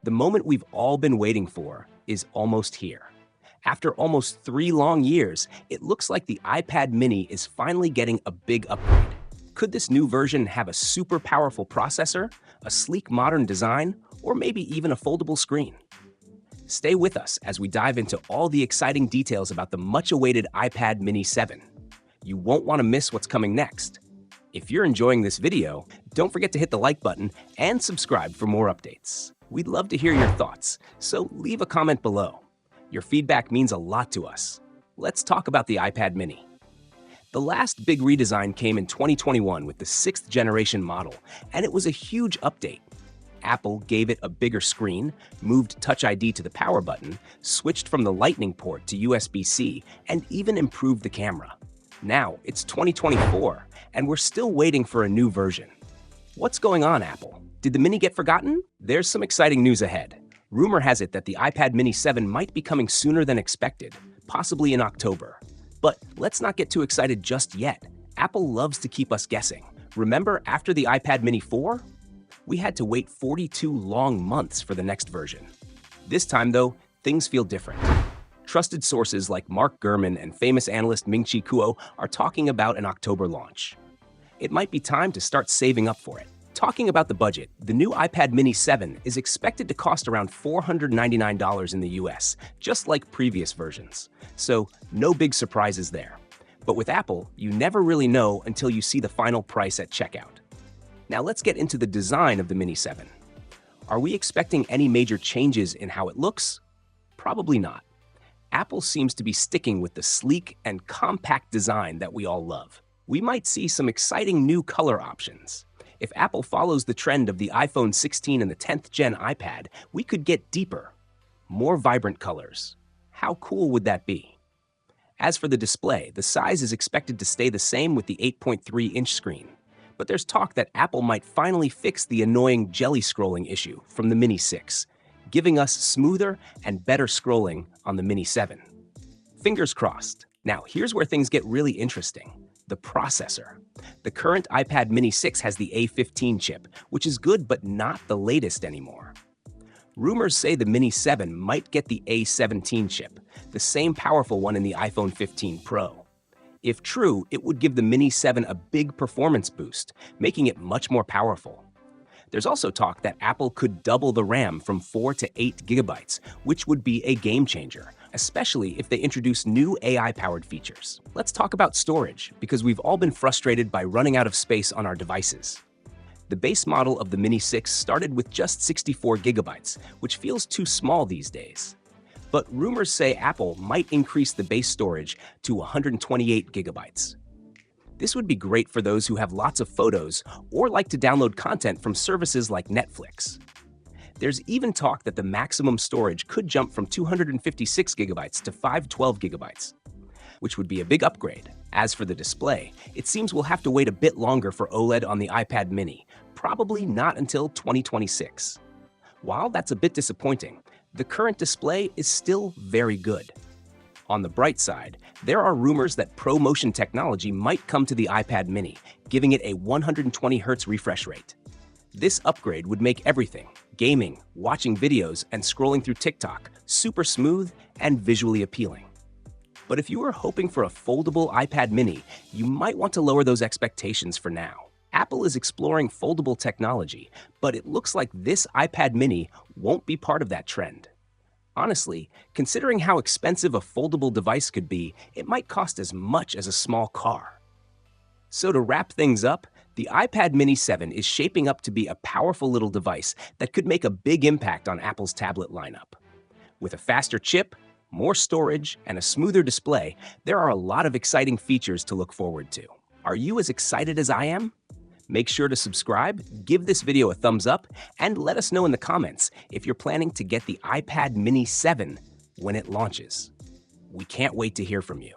The moment we've all been waiting for is almost here. After almost 3 long years, it looks like the iPad mini is finally getting a big upgrade. Could this new version have a super powerful processor, a sleek modern design, or maybe even a foldable screen? Stay with us as we dive into all the exciting details about the much-awaited iPad mini 7. You won't want to miss what's coming next. If you're enjoying this video, don't forget to hit the like button and subscribe for more updates. We'd love to hear your thoughts, so leave a comment below. Your feedback means a lot to us. Let's talk about the iPad mini. The last big redesign came in 2021 with the 6th generation model, and it was a huge update. Apple gave it a bigger screen, moved Touch ID to the power button, switched from the Lightning port to USB-C, and even improved the camera. Now, it's 2024, and we're still waiting for a new version. What's going on, Apple? Did the mini get forgotten? There's some exciting news ahead. Rumor has it that the iPad mini 7 might be coming sooner than expected, possibly in October. But let's not get too excited just yet. Apple loves to keep us guessing. Remember after the iPad mini 4? We had to wait 42 long months for the next version. This time, though, things feel different. Trusted sources like Mark Gurman and famous analyst Ming-Chi Kuo are talking about an October launch. It might be time to start saving up for it. Talking about the budget, the new iPad mini 7 is expected to cost around $499 in the US, just like previous versions. So, no big surprises there. But with Apple, you never really know until you see the final price at checkout. Now let's get into the design of the mini 7. Are we expecting any major changes in how it looks? Probably not. Apple seems to be sticking with the sleek and compact design that we all love. We might see some exciting new color options. If Apple follows the trend of the iPhone 16 and the 10th gen iPad, we could get deeper, more vibrant colors. How cool would that be? As for the display, the size is expected to stay the same with the 8.3-inch screen. But there's talk that Apple might finally fix the annoying jelly scrolling issue from the Mini 6, giving us smoother and better scrolling on the Mini 7. Fingers crossed. Now, here's where things get really interesting. The processor. The current iPad mini 6 has the A15 chip, which is good but not the latest anymore. Rumors say the Mini 7 might get the A17 chip, the same powerful one in the iPhone 15 Pro. If true, it would give the Mini 7 a big performance boost, making it much more powerful. There's also talk that Apple could double the RAM from 4 to 8 gigabytes, which would be a game changer, especially if they introduce new AI-powered features. Let's talk about storage, because we've all been frustrated by running out of space on our devices. The base model of the Mini 6 started with just 64 gigabytes, which feels too small these days. But rumors say Apple might increase the base storage to 128 gigabytes. This would be great for those who have lots of photos or like to download content from services like Netflix. There's even talk that the maximum storage could jump from 256 gigabytes to 512 gigabytes, which would be a big upgrade. As for the display, it seems we'll have to wait a bit longer for OLED on the iPad mini, probably not until 2026. While that's a bit disappointing, the current display is still very good. On the bright side, there are rumors that ProMotion technology might come to the iPad mini, giving it a 120Hz refresh rate. This upgrade would make everything, gaming, watching videos, and scrolling through TikTok, super smooth and visually appealing. But if you are hoping for a foldable iPad mini, you might want to lower those expectations for now. Apple is exploring foldable technology, but it looks like this iPad mini won't be part of that trend. Honestly, considering how expensive a foldable device could be, it might cost as much as a small car. So to wrap things up, the iPad mini 7 is shaping up to be a powerful little device that could make a big impact on Apple's tablet lineup. With a faster chip, more storage, and a smoother display, there are a lot of exciting features to look forward to. Are you as excited as I am? Make sure to subscribe, give this video a thumbs up, and let us know in the comments if you're planning to get the iPad mini 7 when it launches. We can't wait to hear from you.